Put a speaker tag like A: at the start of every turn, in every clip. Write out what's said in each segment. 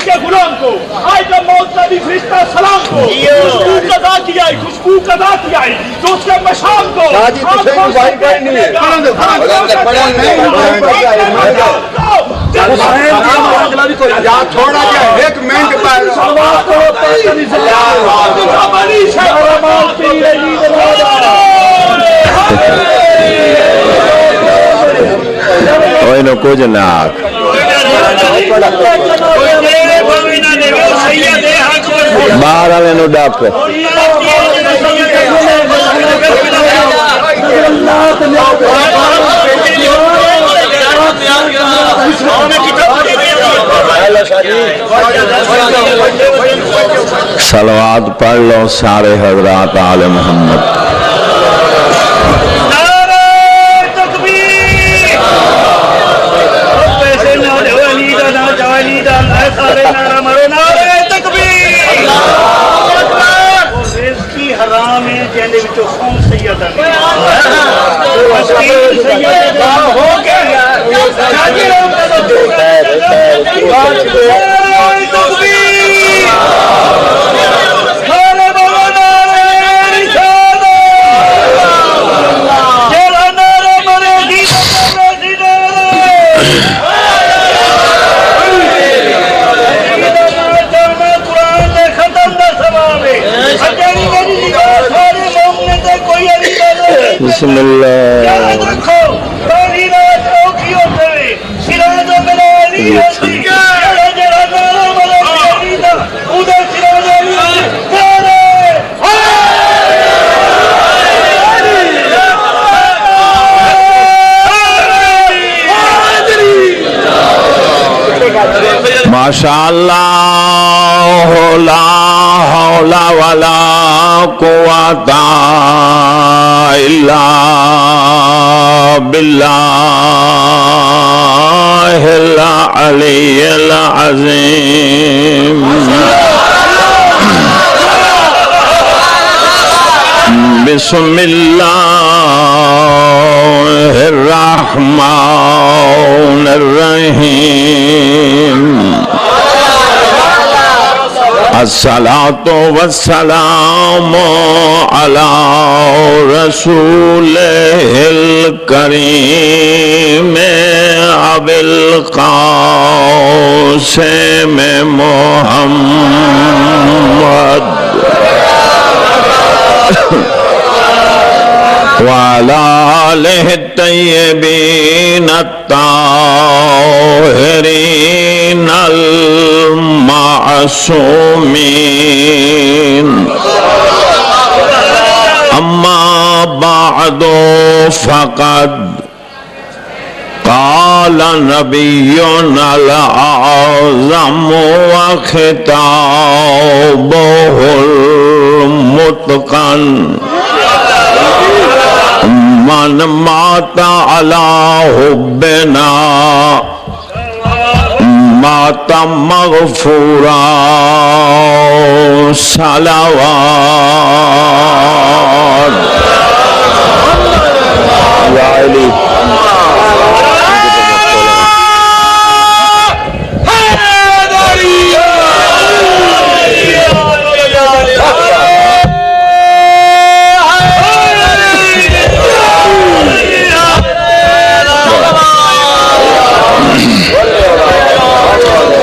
A: کے غلام کو آج جب موت کا بھی فرشتہ سلام کو خوشبو قضا کیا ہے خوشبو قضا کیا ہے جو اس کے مشام کو
B: تھوڑا کیا ایک منٹ
C: اوہ نو کچھ ناک باہر آلے نو ڈاک صلوات پڑھ لو سارے حضرات آل محمد
A: حرام ہے جیندے وچوں قوم سیدہ ہو گیا
C: بسم اللہ ماشاء اللہ لا حول ولا قوت الا باللہ العلی العظیم بسم اللہ الرحمن الرحیم الصلاة والسلام على رسوله الكريم أبي القاسم محمد وعلى آله الطيبين الطاهرين المعصومين أما بعد فقد قال نبينا الأعظم وخطابه المتقن من مات على حبنا مات مغفورا صلوات یا علی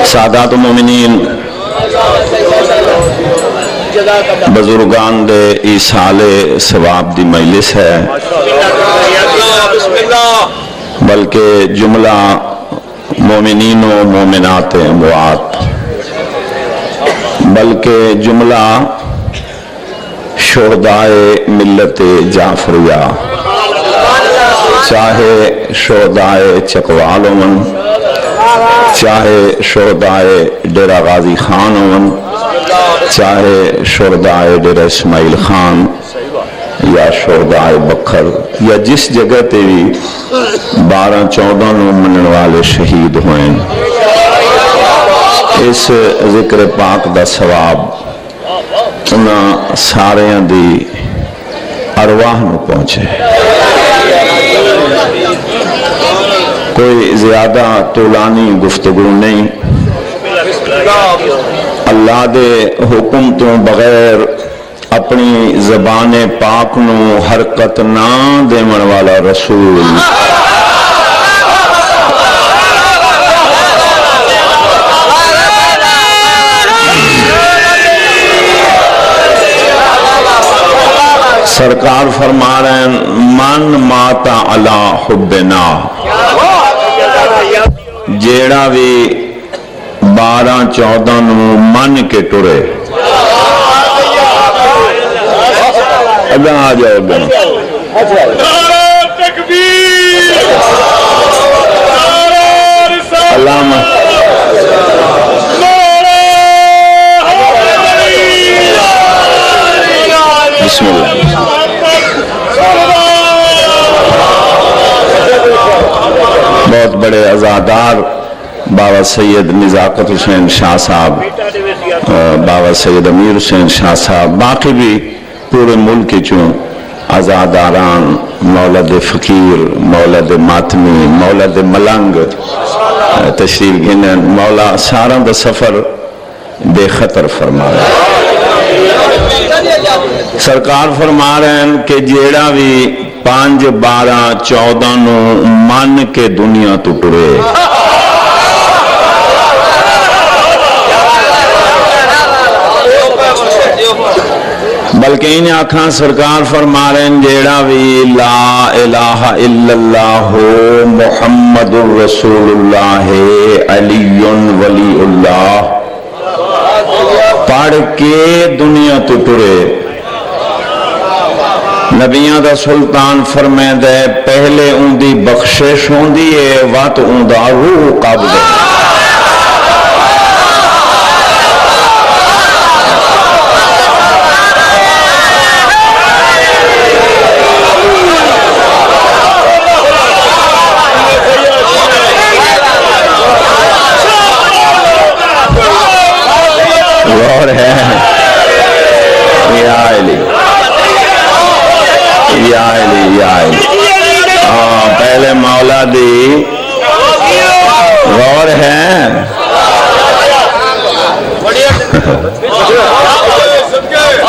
C: سادات مومنین بزرگان دے ایصال ثواب دی مجلس ہے بلکہ جملہ مومنین و مومنات اموات بلکہ جملہ شہدائے ملت جعفریہ چاہے شہدائے چکوال ہون چاہے شہدائے ڈیرہ غازی خان ہون چاہے شہدائے ڈیرہ اسماعیل خان یا شہدائے بکھر یا جس جگہ تے بھی 12-14 نو منن والے شہید ہوئیں اس ذکر پاک دا ثواب انہاں سارے دی ارواح نو پہنچے کوئی زیادہ طولانی گفتگو نہیں اللہ دے حکم تو بغیر اپنی زبان پاک نو حرکت نہ دیون والا رسول سرکار فرما رہے ہیں من ماتا علی حبنا، جیڑا بھی 12-14 نو من کے ٹرے اگاں آ جاؤ گے
A: نعرہ تکبیر، نعرہ رسالت،
C: علامہ بسم اللہ۔ بہت بڑے عزادار بابا سید نزاکت حسین شاہ صاحب، بابا سید امیر حسین شاہ صاحب، باقی بھی پورے ملک چوں عزاداران، مولد فقیر، مولد ماتمی، مولد ملنگ تشریف گھنن، مولا ساراں دا سفر بے خطر فرما رہے ہیں۔ سرکار فرما رہے ہیں کہ جیڑا بھی 5-12-14 نو من کے دنیا تو ٹرے، بلکہ انہیں آکھاں سرکار فرما رہے ہیں جیڑا بھی لا الہ الا اللہ محمد الرسول اللہ علی ولی اللہ پڑھ کے دنیا تو ٹرے، نبیاں دا سلطان فرمائے دے پہلے ان دی بخشش ہوں دی ہے وات ان دا روح قابض ہے۔ غور ہے یا علی یا علی یا علی، پہلے مولا دی غور ہے۔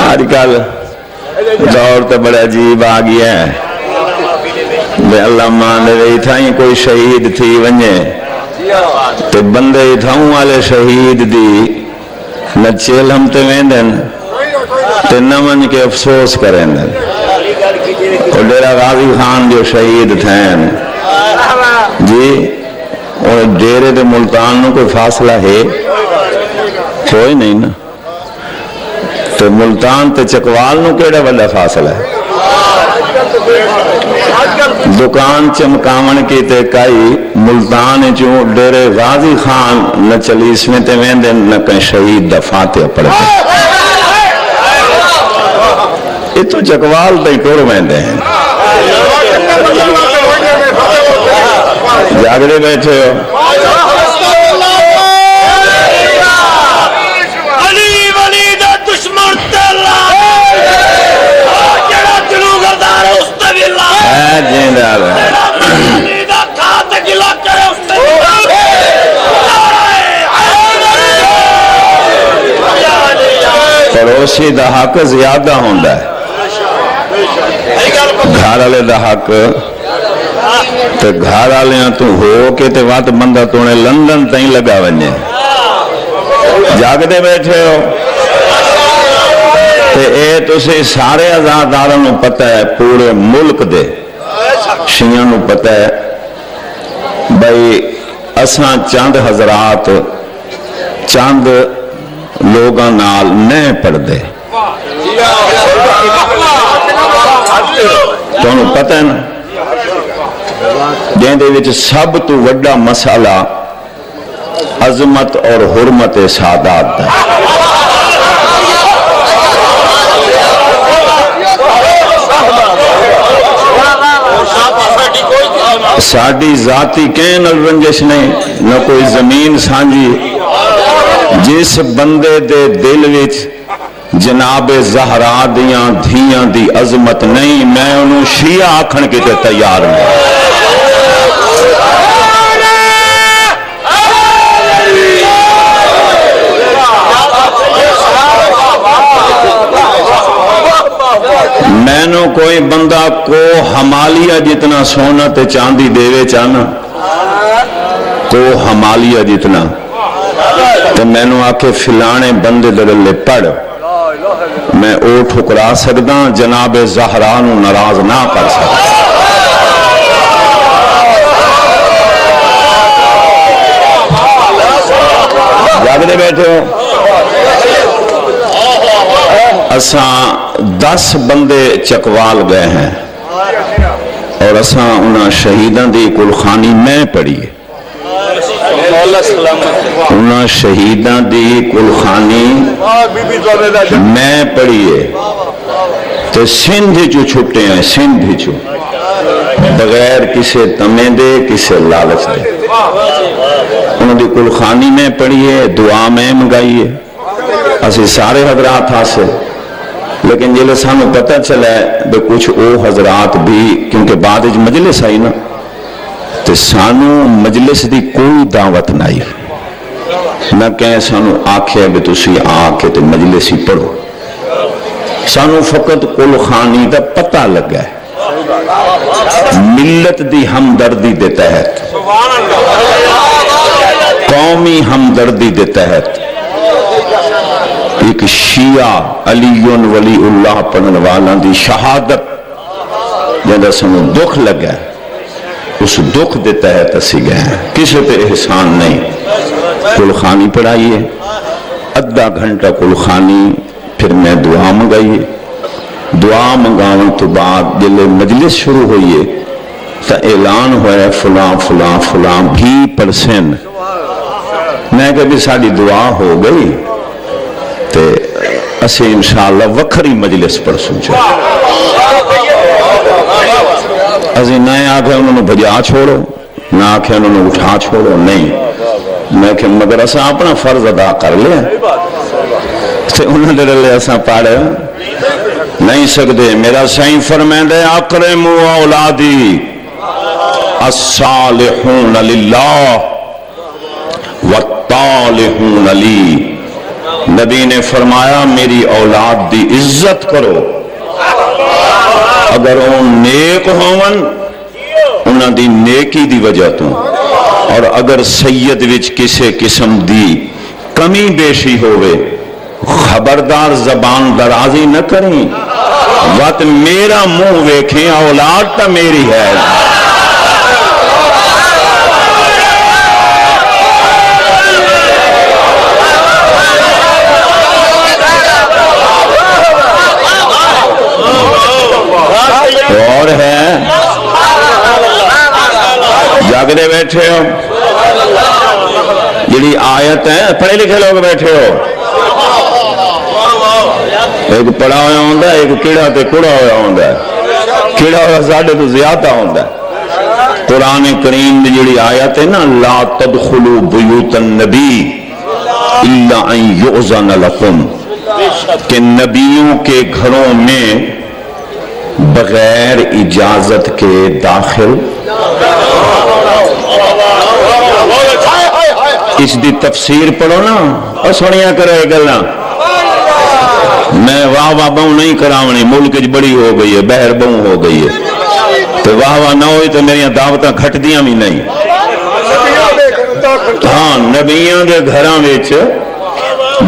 C: آج کل دور تو بڑا عجیب آ گیا ہے، بے اللہ مان دے تھائیں کوئی شہید تھی ونجے تو بندے تھاؤں والے شہید دی نہ چیل ہم تے ویندن تے نہ من کے افسوس کریں دن۔ اور ڈیرہ غازی خان جو شہید تھیں جی، اور ڈیرے دے ملتان نو کوئی فاصلہ ہے کوئی نہیں نا، تو ملتان تے چکوال نو کیڑا بڑا فاصلہ ہے؟ دکان چمکاون کی تے کئی ملتان چوں ڈیرے غازی خان نہ چلیس میں تے ویندن نہ کہیں شہید دا فاتح پڑھتے، یہ تو چکوال تے ٹور ویندے ہیں۔ جاگرے بیٹھے ہو
A: علی ولی دا دشمن تیلا جڑا جلو گردار ہے اس تے بھی اللہ
C: ہے جیندار ہے۔
A: علی دا کھات گلا کرے اس تے
C: پڑوسی دا حق زیادہ ہوندہ ہے، گھر والے دا حق تو گھر والیاں تو ہو کے تے وقت بندہ تونے لندن تائیں لگا ونجے، جاگدے بیٹھے ہو تے اے تسی سارے عزاداراں نو پتہ ہے، پورے ملک دے شیعاں نو پتہ ہے بھئی اساں چند حضرات چند لوگاں نال نہیں پڑھ دے، تو انہوں پتہ ہے نا جہاں دے وچ سب تو وڈا مسئلہ عظمت اور حرمت سادات دا ساڑی ذاتی کہیں نل رنجش نہیں، نہ کوئی زمین سانجی، جس بندے دے دل وچ جناب زہرا دیاں دھیاں دی عظمت نہیں، میں انہوں شیعہ آکھن کے تے تیار ہوں۔ کو ہمالیہ جتنا سونا تے چاندی دے چاہنا کو ہمالیہ جتنا تو میں نے آکے فلانے بندے دلے پڑھ میں او ٹھکرا سکدا جناب زہرا نو ناراض نہ کر سکتا جاگنے بیٹھے ہو اساں 10 بندے چکوال گئے ہیں اور اساں انہاں شہیدان دی کلخانی میں پڑھی ہے انہاں شہیدان دی کلخانی میں پڑھی ہے تو سندھ چو چھٹے ہیں سندھ چو بغیر کسے تمے دے کسے لالچ دے انہوں دی کلخانی میں پڑھی ہے دعا میں منگائی ہے اسی سارے حضرات حاصل لیکن جلے سانو پتہ چلا ہے بے کچھ او حضرات بھی کیونکہ بعد اج مجلس آئی نا تو سانو مجلس دی کوئی دعوت نائی نہ کہیں سانو آکھے بے تسی آکھے تو مجلس ہی پڑھو سانو فقط کلخانی دا پتہ لگا ہے ملت دی ہمدردی دے تحت قومی ہمدردی دے تحت ایک شیعہ علی ولی اللہ پڑھن والا دی شہادت جیسا سنو دکھ لگا ہے اس دکھ دے تحت اسی گئے ہیں کسی پہ احسان نہیں کلخانی پڑھائیے ادھا گھنٹہ کلخانی پھر میں دعا منگائیے دعا منگاون تو بعد جلے مجلس شروع ہوئیے تا اعلان ہوئے فلاں فلاں فلاں بھی پرسن میں کہ بھی ساری دعا ہو گئی تے اسے انشاءاللہ وکھری مجلس پر سوچو اسے نہ آکھے انہوں نے بجا چھوڑو نہ آکھے انہوں نے اٹھا چھوڑو نہیں میں کہ مگر اسا اپنا فرض ادا کر لے تے انہوں نے لے اسا پاڑے نہیں سکتے میرا سائیں فرمیندے اکرمو اولادی الصالحون للہ والطالحون لی نبی نے فرمایا میری اولاد دی عزت کرو اگر ان نیک ہون انہاں دی نیکی دی وجہ تو اور اگر سید وچ کسے قسم دی کمی بیشی ہوئے خبردار زبان درازی نہ کریں وقت میرا منہ ویکھیں اولاد تا میری ہے اور ہے جاگنے بیٹھے ہو جڑی آیت ہے پڑھے لکھے لوگ بیٹھے ہو ایک پڑھا ہویا ہوندہ ہے ایک کیڑا تے کڑا ہویا ہوندہ ہے کیڑا ہویا ساڑھے تو زیادہ ہوندہ ہے قرآن کریم دی جڑی آیت ہے نا لا تدخلوا بیوت النبی الا ان یؤذن لکم کہ نبیوں کے گھروں میں بغیر اجازت کے داخل اس دی تفسیر پڑھو نا اور سنیا کرے گلنا میں واہ واہ بہوں نہیں کراونی ملک بڑی ہو گئی ہے بہر بہوں ہو گئی ہے تو واہ واہ نہ ہوئی تو میری دعوتاں گھٹ دیاں بھی نہیں ہاں نبیوں کے گھراں وچ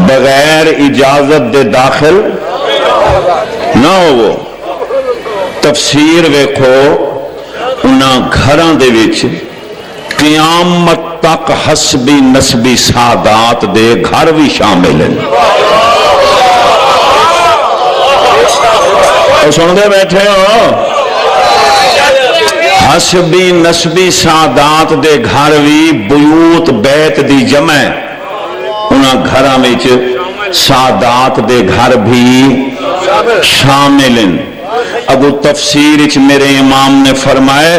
C: بغیر اجازت دے داخل نہ ہو وہ تفسیر ویکھو انہاں گھراں دے وچ قیامت تک حسبی نسبی سادات دے گھر بھی شامل ہیں اور سن دے بیٹھے ہو حسبی نسبی سادات دے گھر بھی بیوت بیت دی جمع انہاں گھراں وچ سادات دے گھر بھی شامل ہیں ابو تفسیر اچ میرے امام نے فرمائے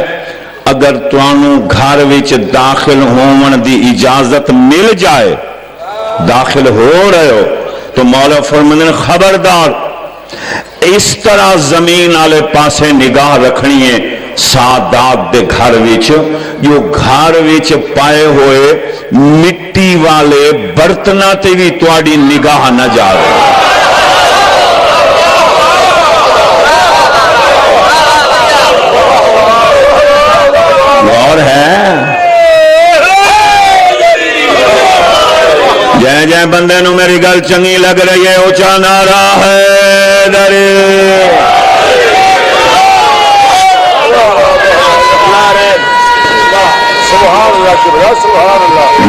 C: اگر توانو گھر وچ داخل ہون دی اجازت مل جائے داخل ہو رہے ہو تو مولا فرمانے خبردار اس طرح زمین آلے پاسے نگاہ رکھنی ہے سادات دے گھر وچ جو گھر وچ پائے ہوئے مٹی والے برتنہ تے بھی تواڈی نگاہ نہ جا رہے جے جے بندے نو میری گل چنگی لگ رہی ہے اونچا نعرہ ہے درے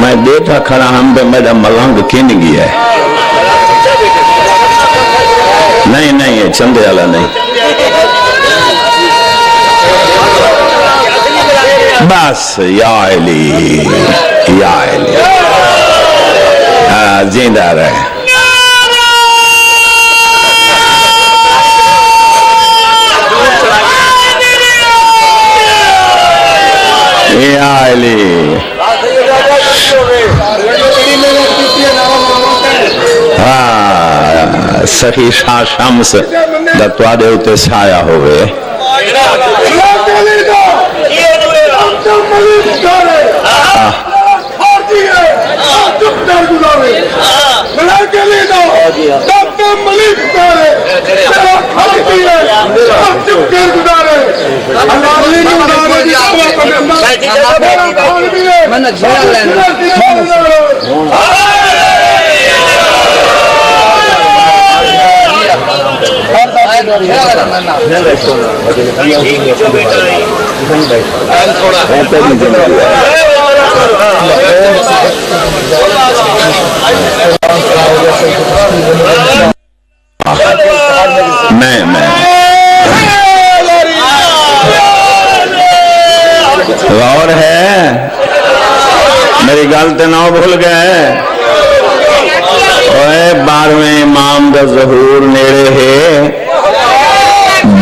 C: میں دیکھا کھڑا ہم پہ میرا ملنگ کن گیا ہے نہیں یہ چندے والا نہیں بس یا علی زندہ رہے یا علی سخی شاہ شمس دا توڑے ہوتے سایہ ہوئے میں غور ہے میری گل تے نہ بھول گئے اوے 12ویں امام دا ظہور نیڑے ہے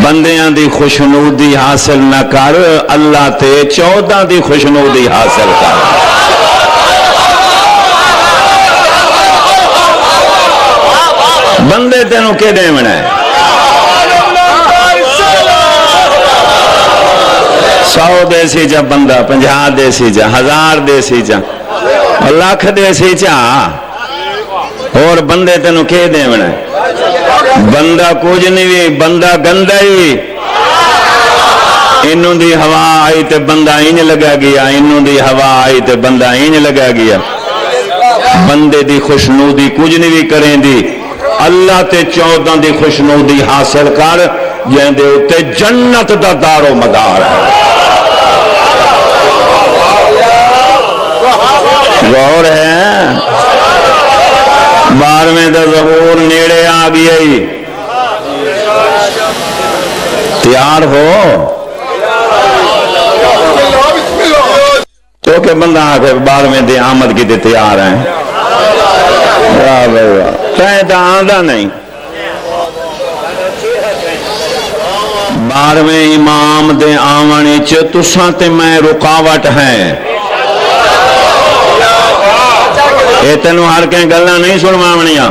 C: بندیاں دی خوشنودی حاصل نہ کر اللہ تے 14 دی خوشنودی حاصل کر بندے تینوں کے دیونا ہے 100 دیسی جا بندہ 50 دیسی جا 1000 دیسی جا لاکھ دیسی جا اور بندے تینوں کے دیونا ہے بندہ کچھ نہیں بھی بندہ گندہ ہی انہوں دی ہوا آئی تے بندہ ہی نہیں لگا گیا انہوں دی ہوا آئی تے بندہ ہی نہیں لگا گیا بندے دی خوشنودی کچھ نہیں بھی کریں دی اللہ تے 14 دی خوشنودی حاصل کر جہاں دے اتے جنت دا دار و مدار ہے غور ہے 12ویں دا ظہور نیڑے آ گیا ہی تیار ہو تو کہ بندہ آکے 12ویں دے آمد کی تے تیار ہیں کہیں تا آندہ نہیں 12ویں امام دے آمنی چے تساں تے میں رکاوٹ ہیں اے تینوں ہر کہیں گلنا نہیں سنوامنیاں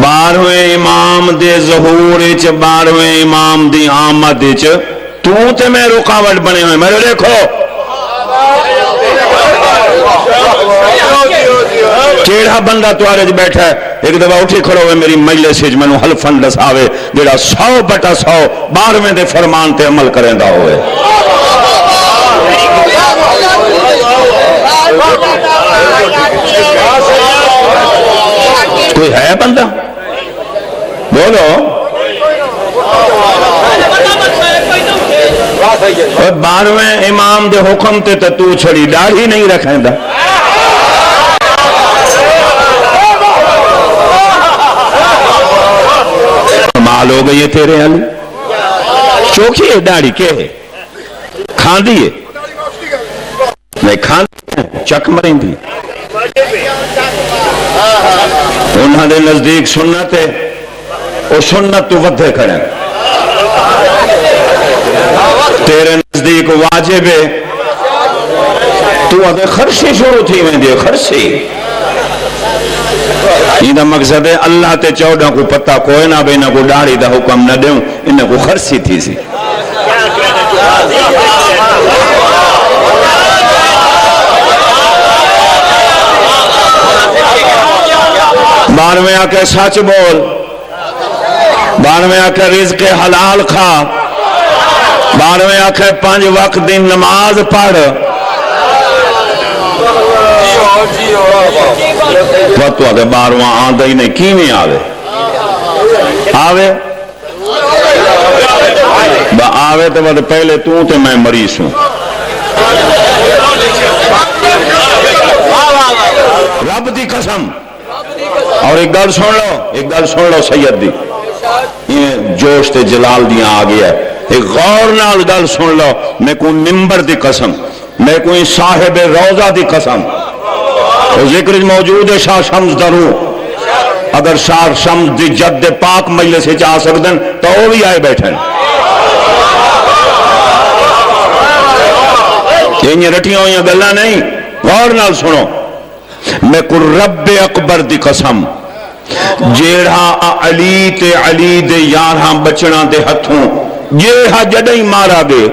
C: 12ویں امام دے ظہور چ 12ویں امام دی آمد چ تو تے میں رکاوٹ بنے ہوئے میرے دیکھو کیڑا بندہ توارے جی بیٹھا ہے ایک دفعہ اٹھی کھڑو ہوئے میری مجلس سے منو حلفن دساوے جڑا 100/100 12ویں دے فرمان تے عمل کریں دا ہوئے کوئی ہے بندہ بولو 12ویں امام دے حکم تے تو چھڑی داڑھی نہیں رکھیں دا کمال ہو گئی ہے تیرے علی چوکھی ہے داڑھی کے ہے کھان دیئے نہیں کھان دیئے چک مریں دی انہاں دے نزدیک سنت ہے اور سنت تو ودھے کھڑیں تیرے نزدیک واجب ہے تو اگر خرشی شروع تھی میں دے خرشی یہ مقصد ہے اللہ تے 14 کو پتہ کوئی نہ بے نہ کو ڈاڑی دا حکم نہ دیں انہیں کو خرشی تھی سی 12ویں آکے سچ بول 12ویں آکے رزق حلال کھا 12ویں آخر 5 وقت دی نماز پڑھ تو 12واں آدھا ہی نہیں کیویں آوے آوے آوے تو پہلے تو تے میں مریض ہوں رب دی قسم اور ایک گل سن لو سید دی یہ جوش تے جلال دیاں آ گیا ہے ایک غور نال گل سن لو میں کوئی ممبر دی قسم میں کوئی صاحب روضہ دی قسم ذکر موجود ہے شاہ شمس درو اگر شاہ شمس دی جد پاک مجلس سے جا سکتے ہیں تو وہ بھی آئے بیٹھے یہ رٹیاں ہوئی گلا نہیں غور نال سنو میں کو رب اکبر دی قسم جیڑا علی تے علی دے یاراں بچنا دے ہتھوں جیڑا جڑی مارا گے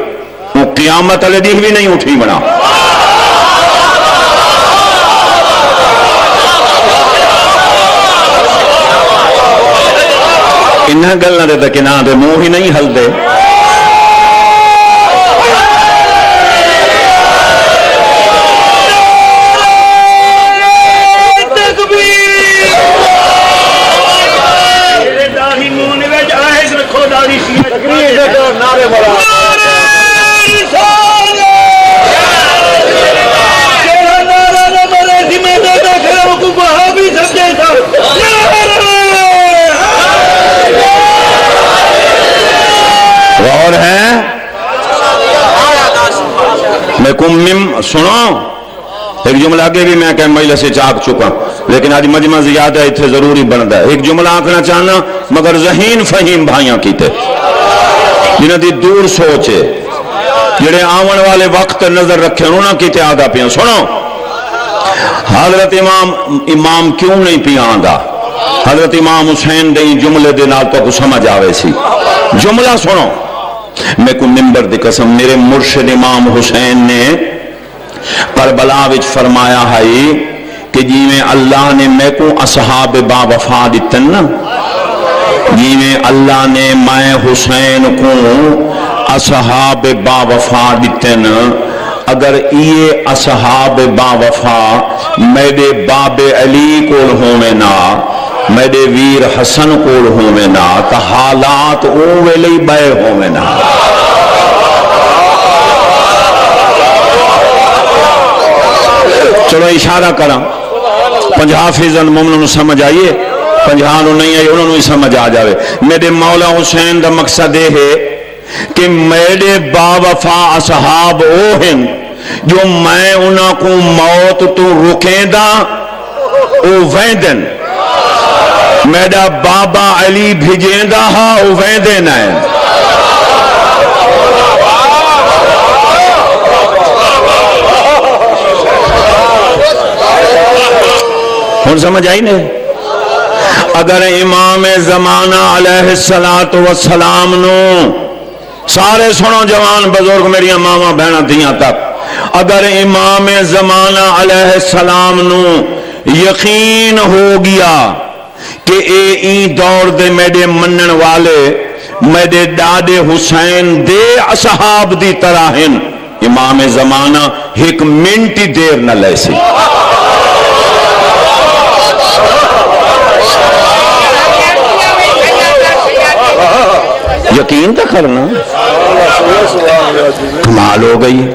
C: وہ قیامت والے دن بھی نہیں اٹھی بنا انہاں گلاں دے تک نہ دے منہ ہی نہیں ہلدے اور ہے میں سنو ایک جملہ آگے بھی میں کہ مجلس سے چاک چکا لیکن آج مجمع زیادہ اتنے ضروری بنتا ہے ایک جملہ آکھنا چاہنا مگر ذہین فہیم بھائیاں کیتے جنہاں دی دور سوچے جڑے آون والے وقت نظر رکھے انہوں کیتے آگا پیاں سنو حضرت امام کیوں نہیں پیا آندا حضرت امام حسین دے جملے دے نال تو سمجھ آوے سی جملہ سنو میں کو ممبر دی قسم میرے مرشد امام حسین نے کربلا وچ فرمایا ہے کہ جی میں اللہ نے میں کو اصحاب با وفا دیتن جی میں اللہ نے میں حسین کو اصحاب با وفا دیتن اگر یہ اصحاب با وفا میرے باب علی کول ہوئے نا میرے ویر حسن کول ہوئے نا تا حالات اوے لئی بے ہوئے نا چلو اشارہ کرا 50% مومنوں سمجھ آئیے 50 نہیں آئی انہوں نے سمجھ آ جاوے میرے مولا حسین دا مقصد ہے کہ میرے با وفا اصحاب او ہیں جو میں انہاں کو موت تو رکیں دا او ویندن میرا بابا علی بھیجیں دا ہا او ویندن ہے ہن سمجھ آئی نہیں اگر امام زمانہ علیہ السلام نو سارے سنو جوان بزرگ میری ماما بہنا دیاں تک اگر امام زمانہ علیہ السلام نو یقین ہو گیا کہ این دور دے میرے منن والے میرے ڈاڈے حسین دے اصحاب دی طرح ہیں امام زمانہ ایک منٹی دیر نہ لے سی یقین تو کرنا کمال ہو گئی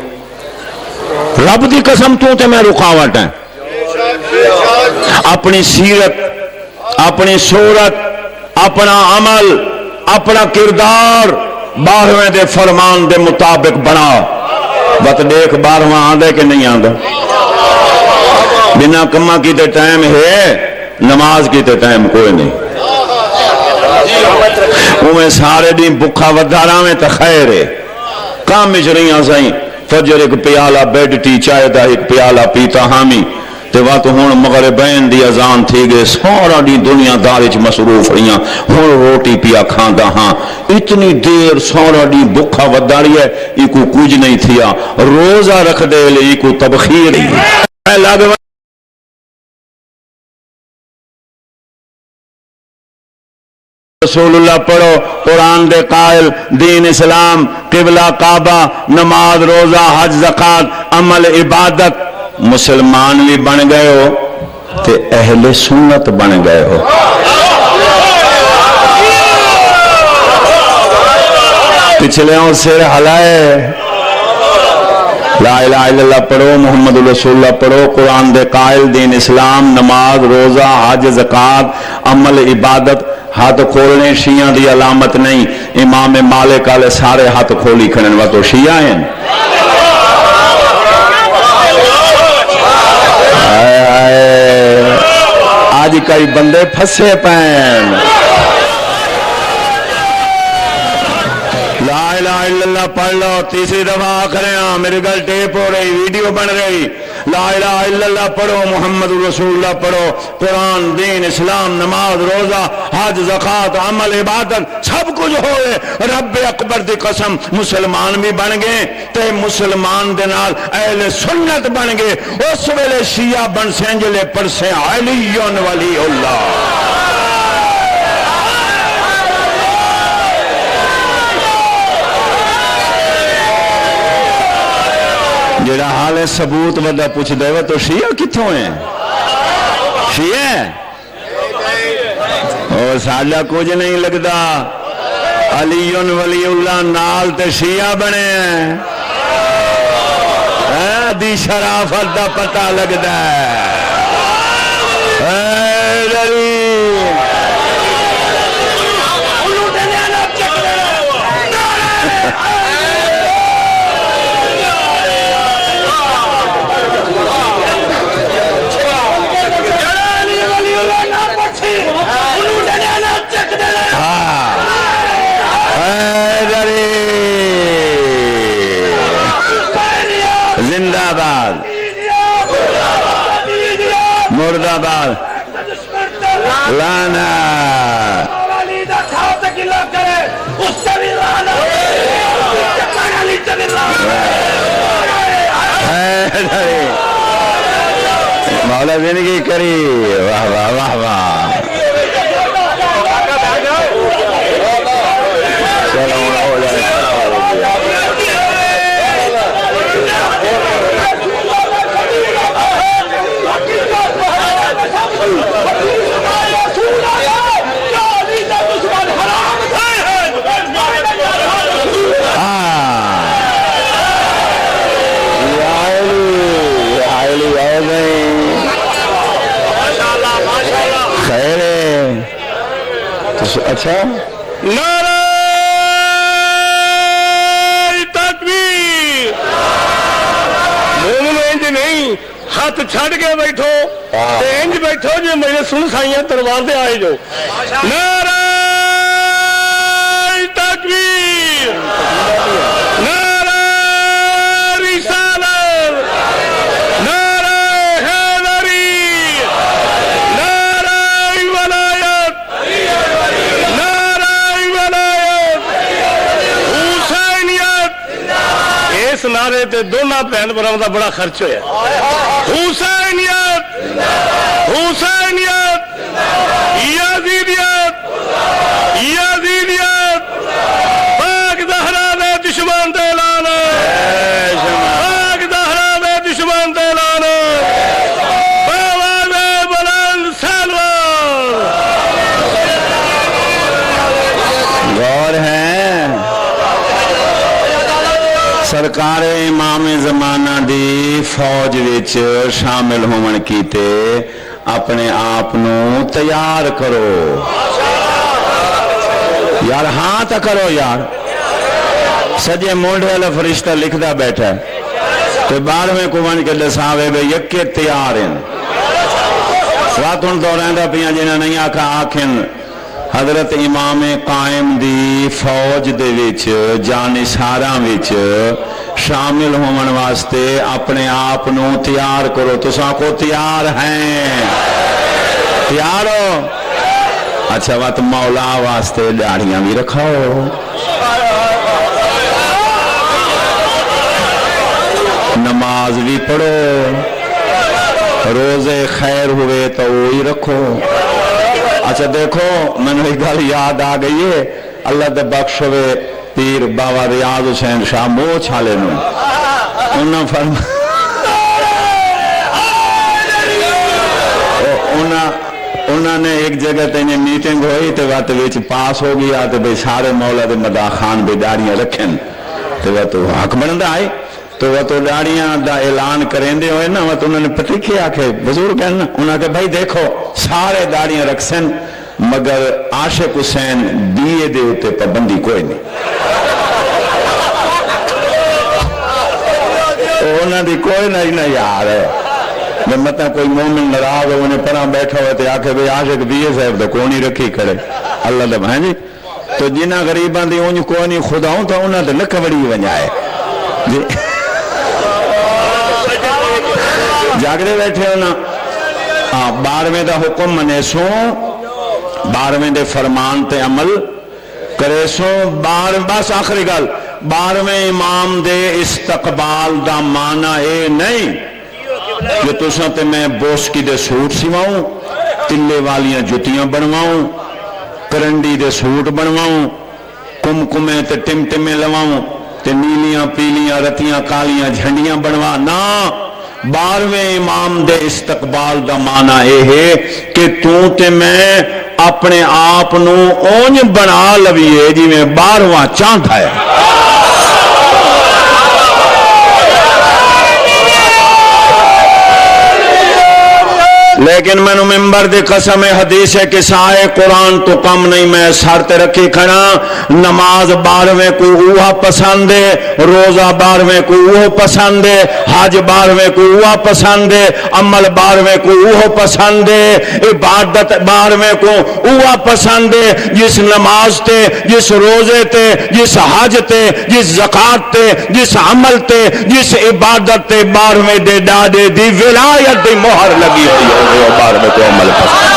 C: رب دی قسم تو تے میں رکاوٹ ہے اپنی سیرت اپنی صورت اپنا عمل اپنا کردار 12ویں دے فرمان دے مطابق بنا بت دیکھ 12واں آندے کہ نہیں آندے بنا کما کی تے ٹائم ہے نماز کی تے ٹائم کوئی نہیں میں سارے دن بکھا ودارا میں تا خیر ہے کام میں جرہیاں سائیں فجر ایک پیالہ بیڈ ٹی چائے دا ایک پیالہ پیتا ہامی تے وقت ہون مغربین دی اذان تھی گئے سارا دی دنیا دارچ مصروف رہیاں ہون روٹی پیا کھاندا ہاں اتنی دیر سارا دی بکھا وداری ہے ایکو کچھ نہیں تھیا روزہ رکھ دے لے ایکو تبخیر ہی رسول اللہ پڑھو، قرآن دے قائل، دین اسلام، قبلہ کعبہ، نماز روزہ حج زکات عمل عبادت، مسلمان بھی بن گئے ہو تے اہل سنت بن گئے ہو۔ پچھلے ہوں سر ہلائے، لا الہ الا اللہ پڑھو، محمد رسول اللہ پڑھو، قرآن دے قائل، دین اسلام، نماز روزہ حج زکات عمل عبادت، ہاتھ کھولنے شیعہ دی علامت نہیں۔ امام مالک والے سارے ہاتھ کھولی کھڑن وا تو شیعہ ہیں۔ آج کئی بندے پھنسے پین۔ لا الہ الا اللہ پڑھ لو، تیسری دفعہ کریں، میری گل ٹیپ ہو رہی، ویڈیو بن رہی۔ لا الہ الا اللہ پڑھو، محمد رسول اللہ پڑھو، قرآن دین اسلام نماز روزہ حج زکات عمل عبادت سب کچھ ہوئے، رب اکبر دی قسم مسلمان بھی بن گئے تے مسلمان دے نال اہل سنت بن گئے۔ اس ویلے شیعہ بن سینجلے پرسے علی ولی اللہ۔ جڑا حال ہے ثبوت بندہ پوچھ دے وہ تو شیعہ کتھوں ہیں؟ شیعہ اور ساڈا کچھ نہیں لگتا، علی ولی اللہ نال تے شیعہ بنے ہیں، دی شرافت دا پتہ لگتا ہے۔ زندہ باد مرد آباد لانا مولا زندگی کری، واہ واہ واہ واہ۔ اچھا
A: نعرہ تکبیر، مومنو انج نہیں ہاتھ چھڑ کے بیٹھو تے انج بیٹھو جی میرے سن سائیاں تلوار دے آئے جو۔ نعرہ تکبیر، نعرہ رسالت، نعرہ حیدری، نعرہ ولایت، اس نعرے تے دونوں بہن بھراواں دا بڑا خرچ ہویا۔ حسینیت، حسینیت، یزیدیت، یزیدیت، پاک زہرا دے دشمن تے لعنت، پاک زہرا دے دشمن تے لعنت، آواز بلند سلوان۔
C: غور ہے سرکار امام زمانہ دی فوج وچ شامل ہون کیتے اپنے آپ نو تیار کرو یار، ہاں تا کرو یار۔ سجے مونڈے والا فرشتہ لکھدا بیٹھا ہے تو بعد میں کو ون کے دساوے بے یکے تیار ہیں۔ واتن دوران دا پیاں جنہاں نہیں آکھا آکھن حضرت امام قائم دی فوج دے وچ جانشاراں وچ شامل ہون واسطے اپنے آپ نو تیار کرو۔ تساں کو تیار ہیں؟ تیار ہو؟ اچھا وقت مولا واسطے داڑیاں بھی رکھاؤ، نماز بھی پڑھو، روزے خیر ہوئے تو وہی رکھو، اچھا دیکھو مینو ایک گل یاد آ گئی ہے، اللہ دے بخش ہوئے پیر بابا ریاض حسین شاہ موچ والے نو انہاں فرمایا انہوں نے ایک جگہ تے میٹنگ ہوئی تے وقت وچ پاس ہو گیا تے بھئی سارے مولا دے مداح خان بھی داڑیاں رکھن تے وقت حق بندا آئے تو وہ تو داڑیاں دا اعلان کریندے ہوئے نا وہ تو انہوں نے پتہ کیا کہ بزرگ ہیں نا انہوں نے کہا بھائی دیکھو سارے داڑیاں رکھسن مگر عاشق حسین دیے دے ہوتے پابندی کوئی نہیں تو انہوں نے کوئی نہیں یار ہے میں مطلب کوئی مومن ناراض ہو انہیں پرہ بیٹھا ہوئے تھے آکھے بھئی عاشق دیے صاحب تو کونی رکھی کھڑے اللہ لب ہیں جی تو جنہ غریبان دی انج کونی خدا ہوں تو انہوں نے لکوڑی ونجائے جی جاگرے بیٹھے ہونا بارویں دا حکم منے سو بارویں دے فرمان تے عمل کرے سو بس آخری گل بارویں امام دے استقبال دا معنی اے نہیں کہ تساں تے میں بوسکی دے سوٹ سیواؤں تلے والیاں جتیاں بنواؤں کرنڈی دے سوٹ بنواؤں کمکمیں تے ٹمٹمیں لواؤں تے نیلیاں پیلیاں رتیاں کالیاں جھنڈیاں بنوا نا بارویں امام دے استقبال دا معنی اے ہے کہ تو تے میں اپنے آپ نو اونج بنا لویے جی میں بارویں چاند ہے لیکن میں نے ممبر دی قسم حدیث ہے کہ سائے قرآن تو کم نہیں میں سارتے رکھی کھڑا نماز بارویں کو اوہ پسند ہے روزہ بارویں کو اوہ پسند ہے حج بارویں کو اوہ پسند ہے عمل بارویں کو اوہ پسند ہے عبادت بارویں کو اوہ پسند ہے جس نماز تے جس روزے تے جس حج تے جس زکاة تے جس عمل تے جس عبادت تے بارویں دے ڈادے دی ولایت دی مہر لگی ہوئی ہے بار میں تو عمل پسند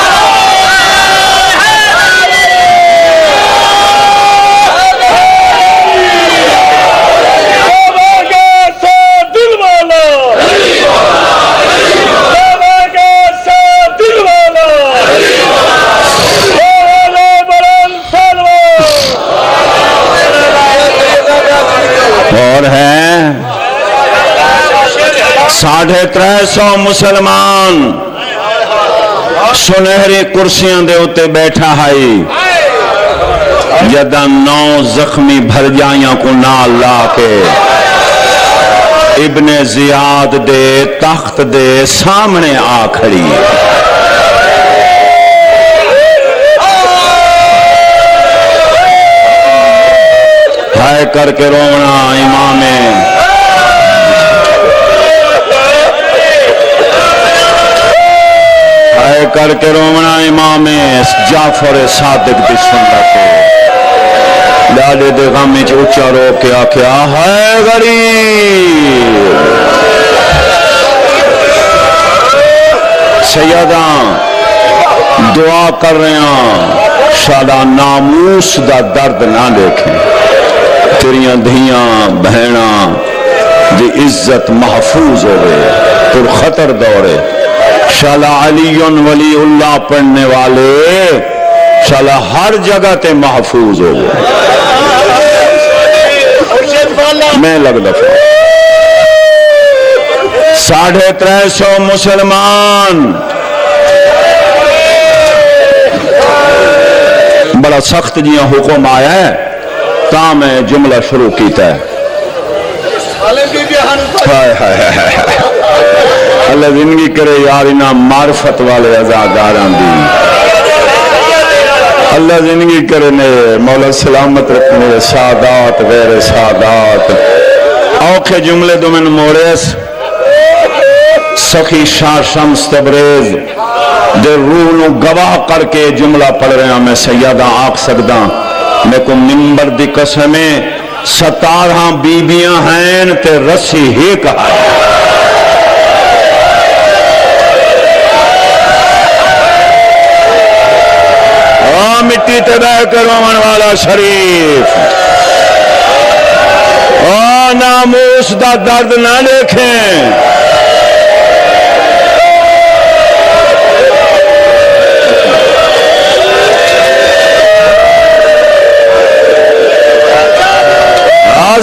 C: اور ہے 350 مسلمان سنہری کرسیاں دے ہوتے بیٹھا ہائی جدہ 9 زخمی بھر جائیاں کو نال لا کے ابن زیاد دے تخت دے سامنے آ کھڑی ہائے کر کے رونا امام ہائے کر کے رونا امام جعفر صادق دی سنت لاڈے دے غمی چ اچا رو کے آکھیا ہے غریب سیداں دعا کر رہے ہیں شادا ناموس دا درد نہ دیکھیں تیریاں دھیاں بہناں دی عزت محفوظ ہوئے پر خطر دورے شالا علی ولی اللہ پڑھنے والے شالا ہر جگہ تے محفوظ ہوئے میں لگ دفعہ 350 مسلمان بڑا سخت جیاں حکم آیا ہے تا میں جملہ شروع کیتا ہے اللہ زندگی کرے یارینا معرفت والے عزاداران دی اللہ زندگی کرے نے مولا سلامت رکھنے سادات غیر سادات اوکھے جملے دو من موریس سخی شاہ شمس تبریز دے روح نو گواہ کر کے جملہ پڑھ رہے ہیں میں سیدہ آکھ سکتا میں کو منبر دی قسمیں 17 بیبیاں ہیں تے رسی ہی کہا مٹی تے بہ کر رومن والا شریف ناموس دا درد نہ دیکھیں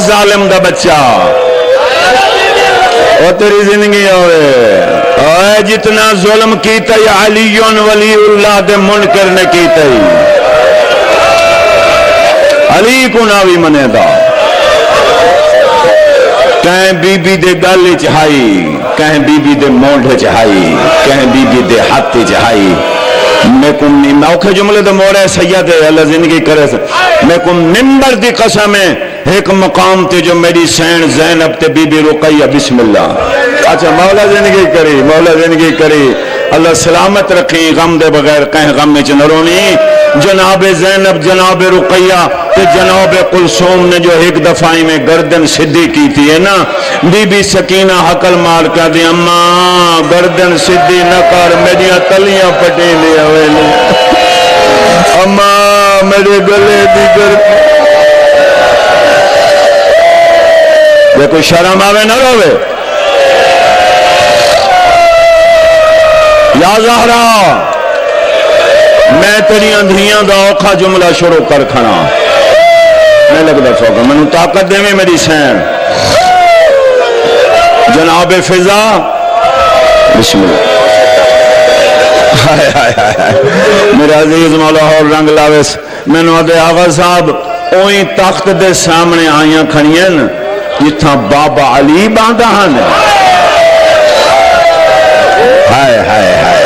C: ظالم دا بچہ اور تیری زندگی ہوئے اے جتنا ظلم کیتا ہی علی ولی اللہ دے منکر نے کیتا ہی علی کو ناوی منے دا کہیں بی بی دے گل چہائی کہیں بی بی دے مونڈ چہائی کہیں بی بی دے ہاتھ چہائی میں کم اوکھے جملے تو موڑے سید اللہ زندگی کرے میں کم ممبر دی قسم ہے ایک مقام تے جو میری سین زینب تے بی بی رقیہ بسم اللہ اچھا مولا زندگی کری اللہ سلامت رکھی غم دے بغیر کہیں غم میں چنرونی جناب زینب جناب رقیہ تے جناب کلثوم نے جو ایک دفعی میں گردن سدھی کی تھی ہے نا بی بی سکینہ حقل مار کا دی اماں گردن سدھی نہ کر میری تلیاں پٹی لیا ویلے اماں میرے گلے دی گردن یہ کوئی شرم آوے نہ روے یا زہرا میں تیری اندھیاں دا اوکھا جملہ شروع کر کھنا میں لگتا سوگا میں نے طاقت دے میں میری سین جناب فضا بسم اللہ میرے عزیز مولا اور رنگ لاوس میں نے آدھے آغا صاحب اوہی تخت دے سامنے آئیاں کھڑیاں جتھا بابا علی باندھا ہن ہائے ہائے ہائے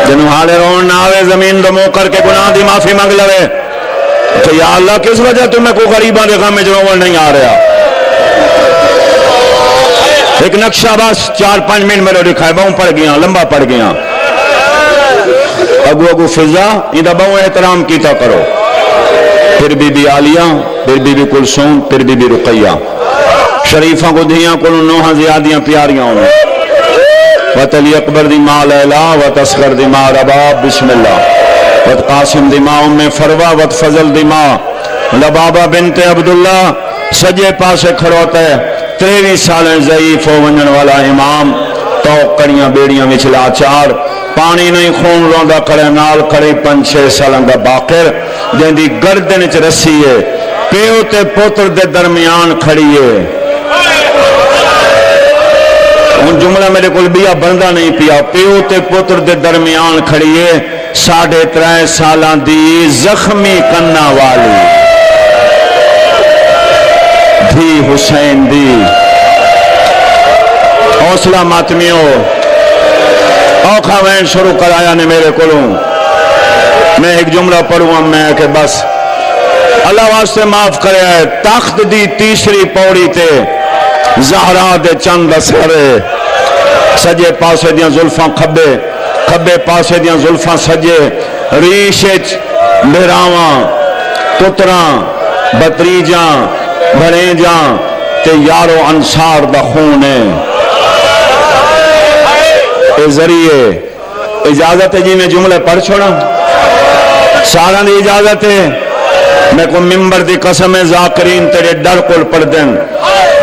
C: جنہوں حالے رون نہ آوے زمین دمو کر کے گناہ دی معافی مانگ لوے تو یا اللہ کس وجہ تمہیں کوئی غریباں دے غم میں جنہوں نہیں آ رہا ایک نقشہ بس 4-5 منٹ میں لکھا ہے بہوں پڑھ گیا لمبا پڑھ گیا اگو فضا یہ بہوں احترام کیتا کرو پھر بی بی عالیہ پھر بی بی کلثوم پھر بی بی رقیہ شریفاں کو دھیاں کو نوحاں زیادیاں پیاریاں ہوں وت علی اکبر دی ماں لیلا وت اصغر دی ماں رباب بسم اللہ وت قاسم دی ماں ام فروہ وت فضل دی ماں لبابہ بنت عبداللہ سجے پاسے کھڑوتا ہے 23 سالیں ضعیف ہو ونجن والا امام تو کڑیاں بیڑیاں وچلا چار پانی نہیں خون روندا کھڑے نال کھڑی 5-6 سالوں دا باقر جن دی گردن چ رسی ہے پیو تے پوتر دے درمیان کھڑی ہے ان جملہ میرے کل بیا بندہ نہیں پیا پیو تے پوتر دے درمیان کھڑی ہے 3.5 سالاں دی زخمی کنہ والی دھی حسین دی حوصلہ ماتمیوں اوکھا وین شروع کرایا نے میرے کلوں میں ایک جملہ پڑھوں میں کہ بس اللہ واسطے معاف کرے ہے تخت دی تیسری پوڑی تے زہرا دے چند سرے سجے پاسے دیاں زلفاں کھبے پاسے دیاں زلفاں سجے ریشچ بہراواں تتراں بطریجاں بھڑیجاں تے یارو انصار دا خون ہے اے ذریعے اجازت ہے جی میں جملے پڑھ چھوڑا سارا دی اجازت ہے میں کو ممبر دی قسم ذاکرین تیرے ڈر کول پڑھ دیں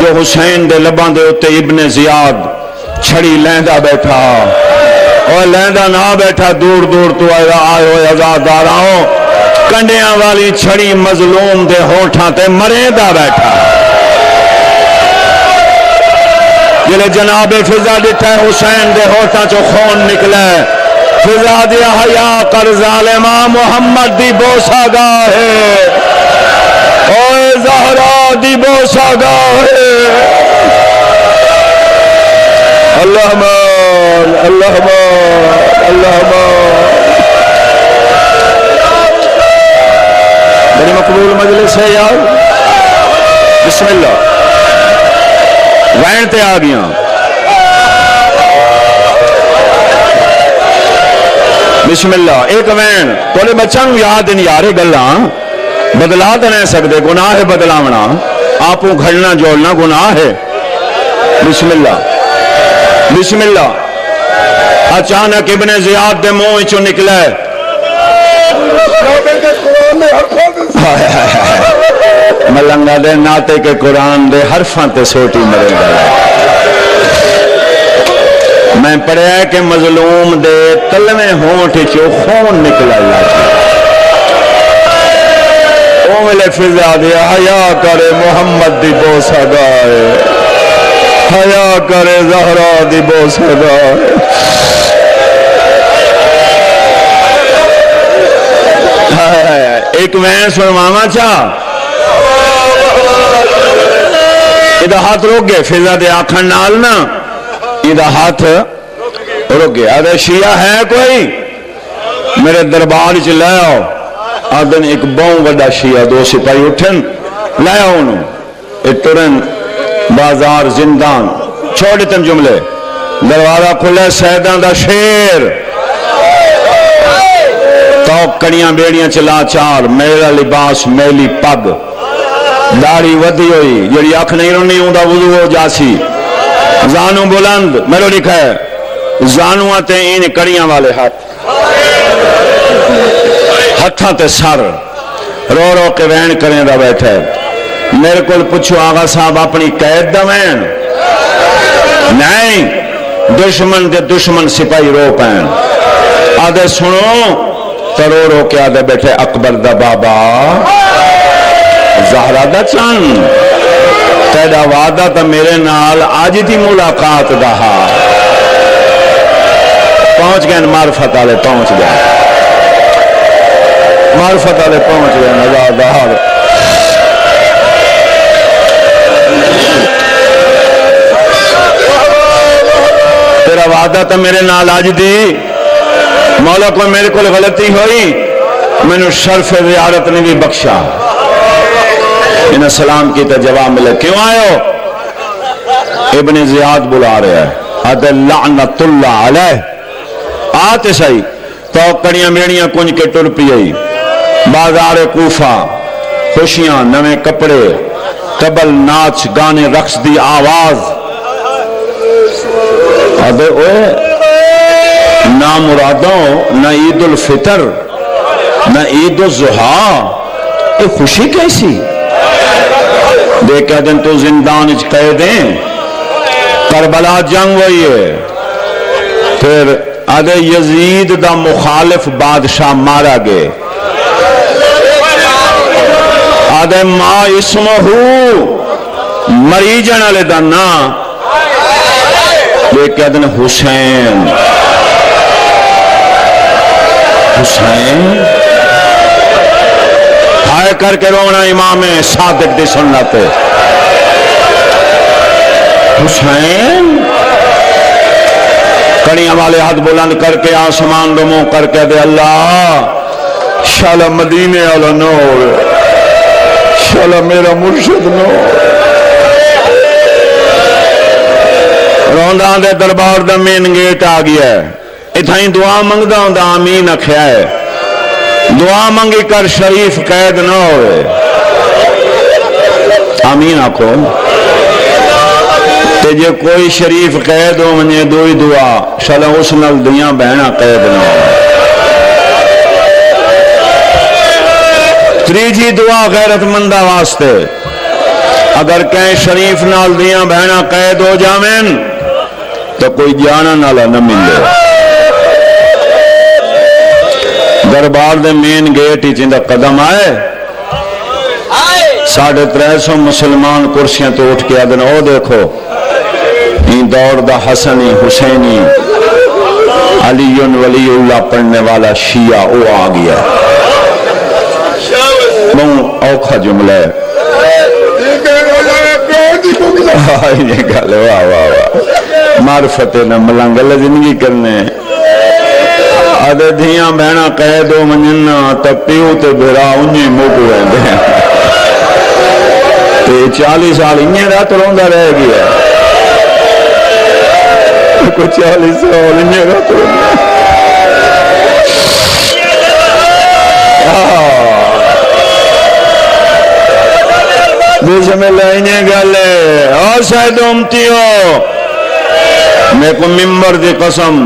C: جو حسین دے لباں دے اتے ابن زیاد چھڑی لیندہ بیٹھا اور لیندہ نہ بیٹھا دور دور تو آئے ہوئے عزاداراں کنڈیاں والی چھڑی مظلوم دے ہوٹھاں تے مریدہ بیٹھا جلے جناب فضا ڈٹھا ہے حسین دے ہوٹھاں چو خون نکلے فضا دیا حیا کر ظالمہ محمد دی بوسا گاہے اوے زہرا دی بوسا گاہے اللہ مان اللہ مان اللہ مان میری مقبول مجلس ہے یار بسم اللہ وین تے آ گیا بسم اللہ ایک وین تولے بچوں یاد نہیں یارے گلاں بدلا تو نہیں سکتے گناہ ہے بدلاونا آپ کو گھڑنا جوڑنا گناہ ہے بسم اللہ بسم اللہ اچانک ابن زیاد دے منہ چوں نکلے ملنگا دے ناتے کے قرآن دے حرفاں تے سوٹی مرے گا میں پڑھیا ہے کہ مظلوم دے تلویں ہونٹ چوں خون نکلا اللہ ملے فضا دیا حیا کرے محمد دی بو سگائے حیا کرے زہرا دی بو سگائے ایک میں سنواما چاہ ادھا ہاتھ روک گئے فضا دے آکھن نال نا ادھا ہاتھ روک گئے ادھا شیعہ ہے کوئی میرے دربار چ لے آؤ آدن ایک بہوں وڈا شیعہ دو سپاہی اٹھن لے آؤ انہوں ایک ترن بازار زندان چھوڑ تن جملے دروازہ کھلے سیدان دا شیر تو کڑیاں بیڑیاں چلا چار میرا لباس میلی پگ داڑھی ودی ہوئی جڑی اکھ نہیں رونی ہوں دا وضو ہو جاسی زانو بلند میرے لکھا ہے زانو آتے ان کڑیاں والے ہاتھ ہتھاں تے سر رو رو کے وین کریں دا بیٹھے میرے کو پوچھو آغا صاحب اپنی قید دا وین نہیں دشمن دے دشمن سپاہی رو پین آدھے سنو تو رو رو کے آدھے بیٹھے اکبر دا بابا زہرا دا چند تیڑا وعدہ تا میرے نال آج تھی ملاقات دا پہنچ گئے معرفت آلے پہنچ گئے معرفت آلے پہنچ گئے نظار دہار تیرا وعدہ تا میرے نال آج دی مولا کو میرے کو غلطی ہوئی میں نے شرف زیارت نے بھی بخشا انہیں سلام کی تا جواب ملے کیوں آئے ہو ابن زیاد بلا رہے ہیں ادھے لعنت اللہ علیہ آتے صحیح تو کڑیاں میڑیاں کنج کے ٹر پیئی بازار کوفہ خوشیاں نوے کپڑے تبل ناچ گانے رقص دی آواز ادھے اوے نہ مرادوں نہ عید الفطر نہ عید الضحیٰ یہ خوشی کیسی دیکھا دن تو زندان اچ قیدیں کربلا جنگ ہوئی ہے پھر آدھے یزید دا مخالف بادشاہ مارا گئے آدھے ما اسمہو مریجن علی دا نا دیکھا دن حسین حسین ہائے کر کے رونا امام صادق دی سنتے حسین کڑیاں والے ہاتھ بلند کر کے آسمان رمو کر کے دے اللہ شالا مدینے والا نور شالا میرا مرشد نور روندان دے دربار دا مین گیٹ آ گیا ہے اتھائیں دعا منگ دا ہوں دا آمین اکھیا ہے دعا منگی کر شریف قید نہ ہوئے آمین آکھو تے جے کوئی شریف قید ہو منجے دوئی دعا شالا اس نل دیاں بہنا قید نہ ہوئے تریجی دعا غیرت مندہ واسطے اگر کہیں شریف نال دیاں بہنا قید ہو جامین تو کوئی جانا نالا نہ ملے دربار دے مین گیٹ ہی چندہ قدم آئے 350 مسلمان کرسیاں تو اٹھ کے آدھن او دیکھو این دور دا حسنی حسینی علی ولی اللہ پڑھنے والا شیعہ او آ گیا بہن اوکھا جملہ ہے یہ گالے واہ واہ واہ معرفت نہ ملنگل زندگی کرنے آدھے دھیاں بہنا قید ہو منجنہ تب پیو تے بھرا انہیں موکو رہے ہیں تے 40 سال انہیں رات روندہ رہ گیا کو 40 سال انہیں رات روندہ بسم اللہ انہیں گالے اور شاید امتی ہو میں کو ممبر دی قسم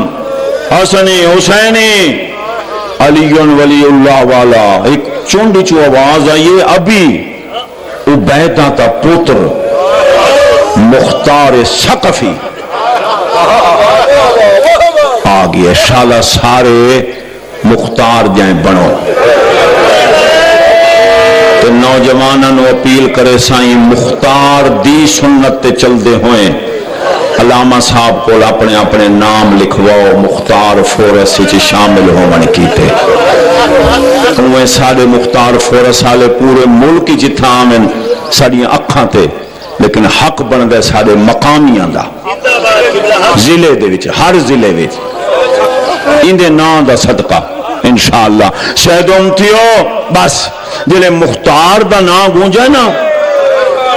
C: حسنی حسینی علی ولی اللہ والا ایک چونڈی چو آواز آئیے ابھی عبیدہ کا پوتر مختار ثقفی آگئے شالا سارے مختار جائیں بنو تو نوجوانوں نو اپیل کرے سائیں مختار دی سنت تے چل دے ہوئے علامہ صاحب کو اپنے اپنے نام لکھواؤ مختار فورس وچ شامل ہون کیتے اوے سارے مختار فورس والے پورے ملک جتھا آمن ساری اکھاں تے لیکن حق بن گئے سارے مقامیاں دا ضلع دے وچ ہر ضلع وچ اندے نام دا صدقہ انشاءاللہ شہد امتیو بس جلے مختار دا نام گونجا نا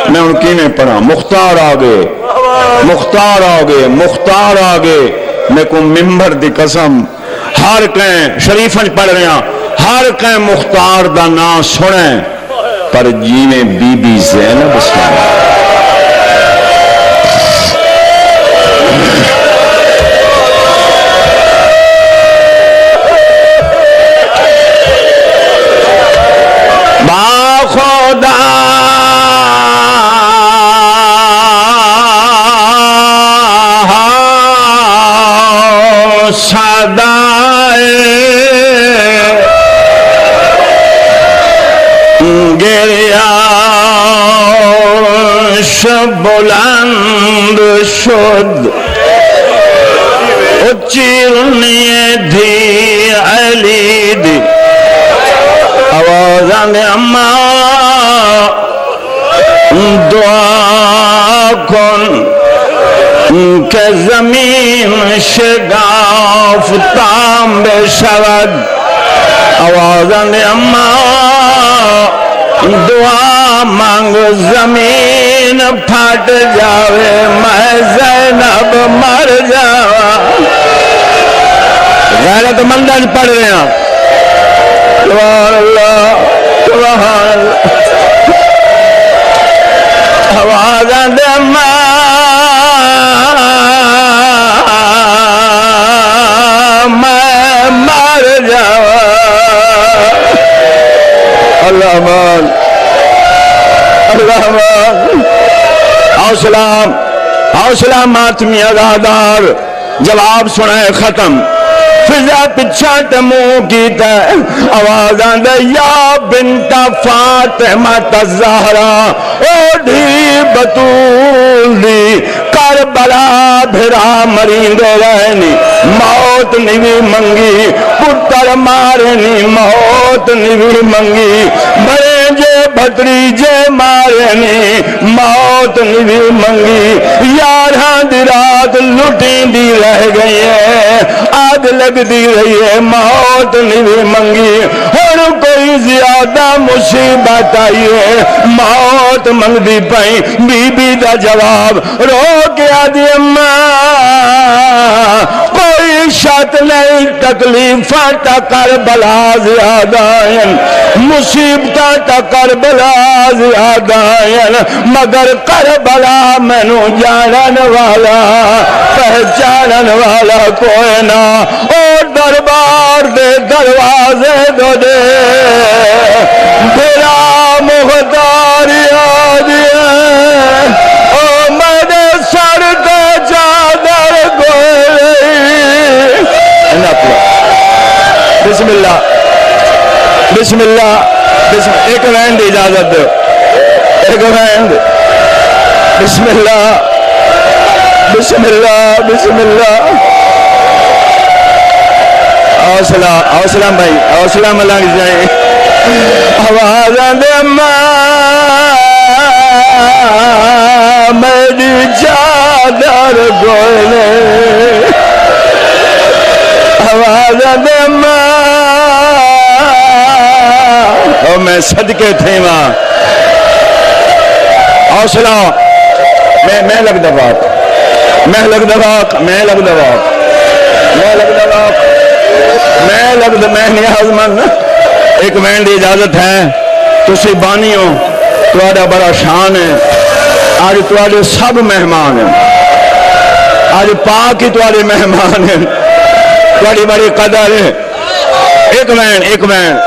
C: میں ان کی میں پڑھا مختار آگے مختار آگے مختار آگے میں کو ممبر دی قسم ہر کہیں شریفن پڑھ رہے ہیں ہر کہیں مختار دا نام سنیں پر جیویں بی بی زینب اسلام خدا صدائے گریا بلند شد اچیرنی دھی علی دی آوازاں دے اماں دعا کن کہ زمین شگاف تام بے شود آوازاں دے اماں دعا مانگ زمین پھٹ جاوے میں زینب مر جاوا غیرت مندن پڑھ رہے ہیں سبحان اللہ سبحان اللہ آوازاں دے اماں میں مر جاوا اللہ مان اللہ مان حوصلہ ماتمی ادادار جواب سنائے ختم فضا پچھا تمو کیتا ہے آوازاں دے یا بنت فاطمہ الزہرا اوڈھی بطول دی کربلا بھرا مریندے رہنی موت نہیں منگی پتر مارنی موت نہیں منگی بڑے جے بھتری جے مارنی موت نہیں منگی یارہاں دی رات لٹیں دی رہ گئی ہے آگ لگ دی رہی ہے موت نہیں منگی اور کوئی زیادہ مصیبت آئی ہے موت منگ دی پائیں بی بی دا جواب رو کے آدھی اماں کوئی شت نہیں تکلیفاں تا کربلا زیادہ ہیں مصیبتاں تا کربلا زیادہ ہیں مگر کربلا مینو جانن والا پہچانن والا کوئی نہ او دربار دے دروازے دو دے بھرا مختار آدیا او میرے سر دے چادر گوئی بسم اللہ بسم اللہ ایک وین دی اجازت دو ایک وین بسم اللہ بسم اللہ بسم اللہ حوصلہ بھائی حوصلہ ملنگ جائیں آوازاں دے اماں میری چادر گولے آوازاں دے اماں اور میں صدقے تھے ماں حوصلہ میں لگ دباق میں لگ دباق میں لگ دباق میں لگ دباق میں نیاز مند ایک وین دی اجازت ہے تسی بانی ہو تواڈا بڑا شان ہے آج تواڈے سب مہمان ہیں آج پاک ہی تواڈے مہمان ہیں تواڈی بڑی قدر ہے ایک وین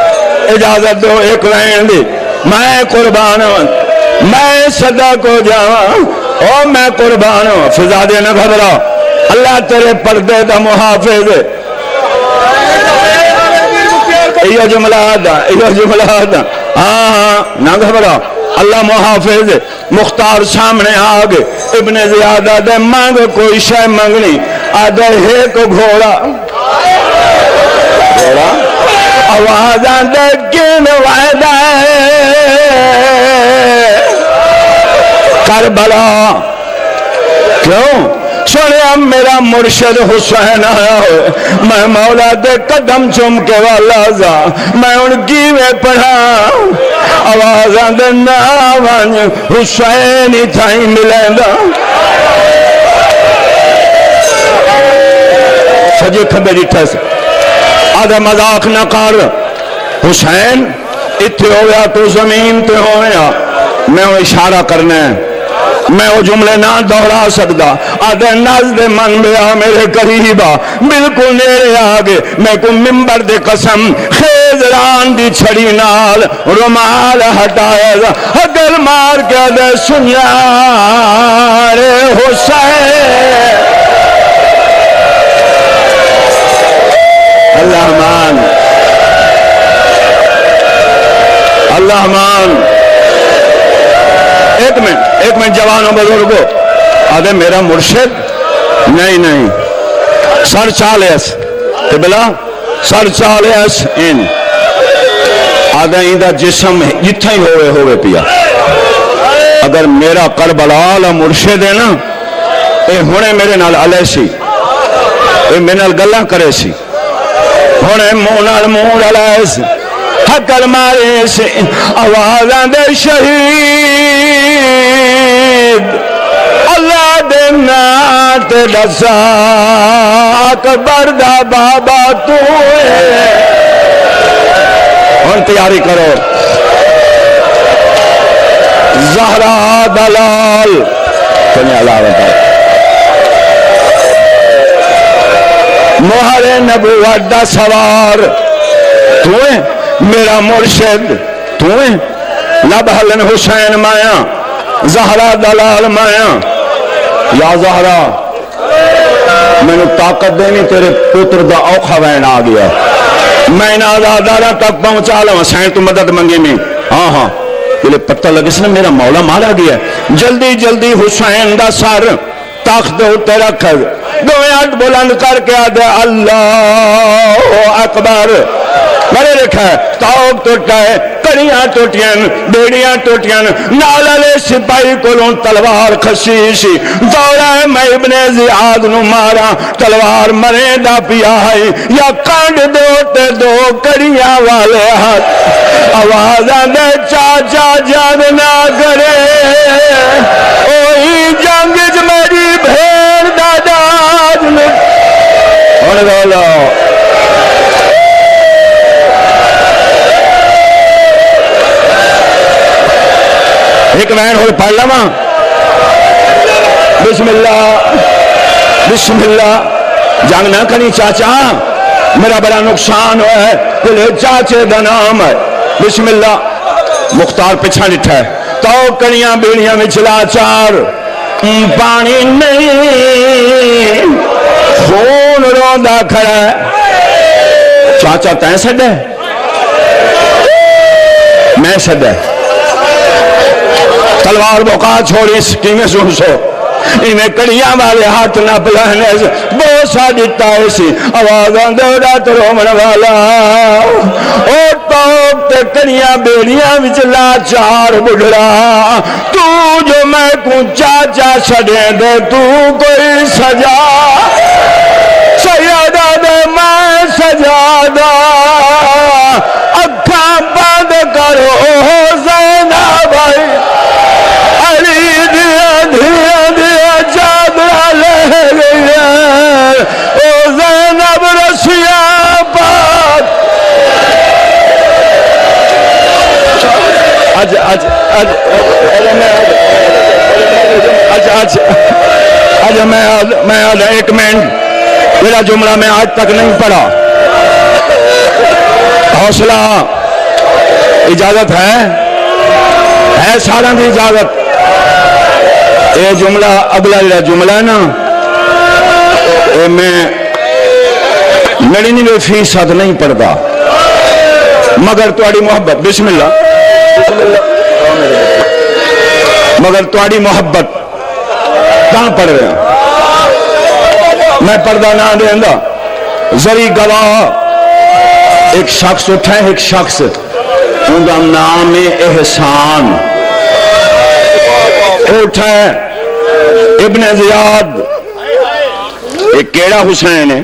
C: اجازت دو ایک وین دی میں قربان ہوں میں صدا کو جاواں او میں قربان ہوں فضا دے نہ گھبرا اللہ تیرے پردے دا محافظ ہے یہ جملہ دا ہاں نہ گھبرا اللہ محافظ مختار سامنے آگے ابن زیادہ دے مانگ کوئی شے منگنی آدھے ہے کو گھوڑا آواز آدھے کین وعدہ کربلا کیوں سنیا میرا مرشد حسین آیا ہوئے میں مولا دے قدم چم کے والا زا میں ان کی میں پڑھا آوازاں دے ناوان حسین ہی تھائی ملیں دا سجے کھبے ڈیٹھا سے آدھا مذاق نہ کر حسین اتھے ہویا تو زمین تے ہویا میں وہ اشارہ کرنا ہے میں وہ جملے نہ دوہرا سکتا آدھے نزد من بیا میرے قریبا بالکل میرے آگے میں کو ممبر دے قسم خیزران دی چھڑی نال رمال ہٹائے گا اگر مار کے دے سنیار حسین اللہ مان اللہ مان ایک منٹ جوانوں بزرگوں آدھے میرا مرشد نہیں سر چالیس قبلہ سر چالیس ان آدھے ایندہ جسم جتھا ہی ہوئے پیا اگر میرا کربلا مرشد ہے نا اے ہونے میرے نال علیہ سی اے میرے نال گلہ کرے سی ہونے مونال مون علیہ سی حقل مارے سے آوازاں دے شہید اللہ دے نات دسا اکبر دا بابا تو ہے اور تیاری کرو زہرا دلال تنہیں اللہ بتا مہر نبوت دا سوار تو ہے میرا مرشد تو ہے لبحلن حسین مایا زہرا دلال مایا یا زہرا میں نے طاقت دینی تیرے پتر دا اوکھا وین آ گیا میں نے آزادارہ تک پہنچا لوں حسین تو مدد منگی میں ہاں یہ پتہ لگے اس نے میرا مولا مارا گیا جلدی جلدی حسین دا سر تخت ہوتے رکھ دو ہاتھ بلند کر کے آدھے اللہ اکبر میرے لکھا ہے تاؤک ٹوٹا ہے کڑیاں ٹوٹیاں بیڑیاں ٹوٹیاں نالے سپاہی کولوں تلوار خسیشی دورہ میں ابن زیاد نو مارا تلوار مرے دا پیا ہے یا کانڈ دوتے دو کڑیاں والے ہاتھ آوازاں دے چاچا جان نہ کرے اوہی جنگ جو میری بھیڑ دادا اور بولو ایک وین ہوئے پڑھ لما بسم اللہ جنگ نہ کرنی چاچا میرا بڑا نقصان ہوا ہے کلے چاچے دا نام ہے بسم اللہ مختار پچھا لٹھا ہے تو کڑیاں بیڑیاں میں چلا چار پانی نہیں خون روندہ کھڑا ہے چاچا تین سڈ ہے میں سڈ ہے تلوار بوکا چھوڑی سکیمیں سن سو انہیں کڑیاں والے ہاتھ نہ پلانے سے بہت سا دیتا ہے سی آوازاں دوڑا تو رومن والا او توک تے کڑیاں بیڑیاں وچلا چار بڑھڑا تو جو میں کو چاچا چھڑے دے تو کوئی سجا سیادہ دے میں سجادہ اکھاں بند کرو زینہ بھائی علی دیا دیا دیا چادرہ لے گیا او زینب رسیہ پاک میں ایک منٹ میرا جملہ میں آج تک نہیں پڑھا حوصلہ اجازت ہے سارا بھی اجازت یہ جملہ اگلا جملہ ہے نا میں 99% نہیں پڑھتا مگر تھوڑی محبت بسم اللہ مگر تھوڑی محبت کہاں پڑھ رہے ہیں میں پردہ نہ دینا ذری گواہ ایک شخص اٹھا ہے ایک شخص ان کا نام احسان اٹھا ہے ابن زیاد ایک کیڑا حسین ہے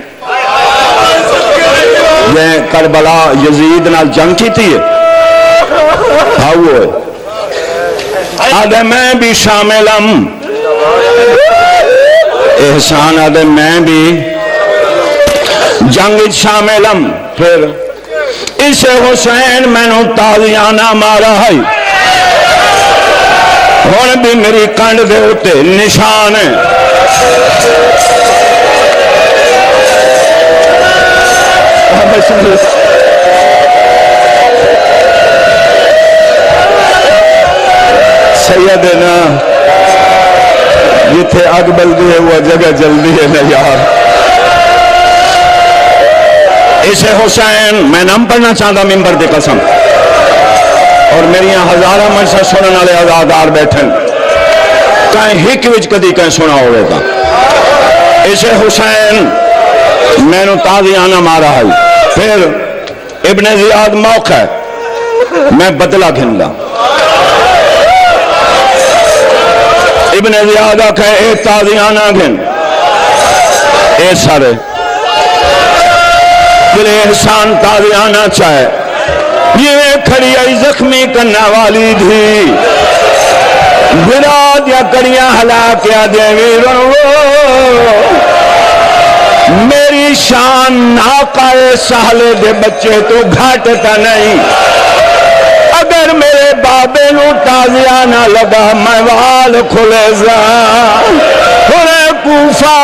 C: یہ کربلا یزید نال جنگ کی تھی آدھے میں بھی شامل ہم احسان آدھے میں بھی جنگ شامل ہم پھر اسے حسین میں نے تازیانہ مارا ہے ہون بھی میری کنڈ دے ہوتے نشان ہے سیدنا جتھے اگ بلدی ہے وہ جگہ جلدی ہے نا یار اسے حسین میں نام پڑھنا چاہتا ممبر دی قسم اور میری یہاں ہزارہ منشا سنن والے آزادار بیٹھن کہیں ہک وچ کدی کہیں سنا ہوئے گا اسے حسین میں نے تازیانہ مارا ہے پھر ابن زیاد موقع ہے میں بدلہ گھنلا ابن زیاد آکھے اے تازیانہ گھن اے سارے دل احسان تازیانہ چاہے یہ کھڑی آئی زخمی کرنا والی تھی براد یا کڑیاں ہلا کیا دے ویروں میری شان ناقہ سہلے دے بچے تو گھاٹتا نہیں اگر میرے بابے نو تازیانہ لگا میں وال کھلے زا انہیں کوفہ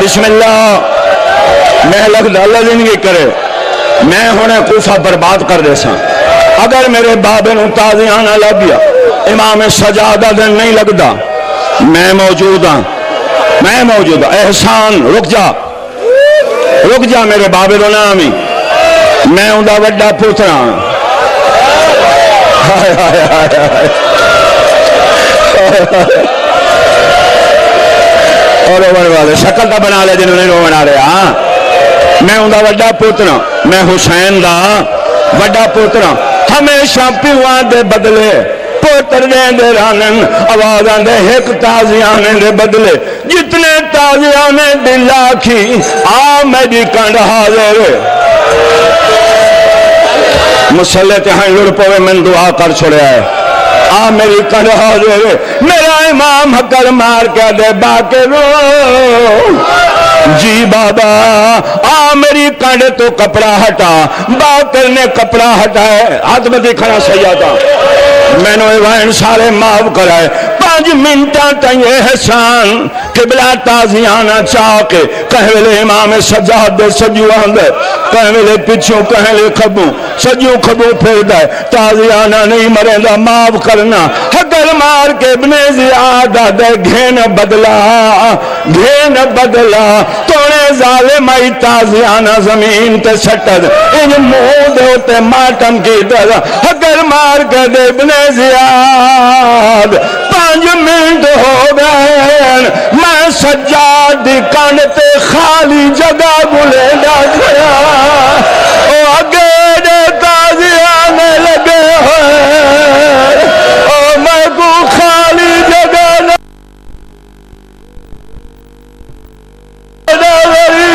C: بسم اللہ میں لگتا اللہ زندگی کرے میں ہونے کوفہ برباد کر دے سا اگر میرے بابے نو تازیانہ لگ گیا امام سجادہ دن نہیں لگتا میں موجود ہوں احسان رک جا میرے بابے دو نامی میں ہوں دا وڈا پوترا اور رومن والے شکل دا بنا لے جنہوں نے رو بنا رہے ہاں میں ہوں دا وڈا پوترا میں حسین دا وڈا پوترا ہمیشہ پیوان دے بدلے پوتر دے رانن آوازاں دے ایک تازیانے دے بدلے جتنے تازیانے دل آکھی آ میری کنڈ حاضر مسلح تے ہاں لڑ پوے من دعا کر چھوڑے آئے آ میری کنڈ حاضر میرا امام حکر مار کے دے باکے رو جی بابا آ میری کنڈ تو کپڑا ہٹا باکر نے کپڑا ہٹائے ہاتھ میں دکھنا سیادہ میں نے وائن سارے معاف کرائے 5 منٹاں تائیں احسان قبلہ تازیانہ چاہ کے کہوے امام سجاد دے سجو آندے کہوے پچھوں کہوے خبوں سجو خبوں پھر دائے تازیانہ نہیں مرے دا معاف کرنا حقر مار کے ابن زیاد دے گھین بدلا تونے ظالم آئی تازیانہ زمین تے سٹد ان مود ہوتے ماتم کی طرح حقر مار کے دے ابن زیاد 5 منٹ ہو گئے میں سجاد دی کانتے خالی جگہ بلے دا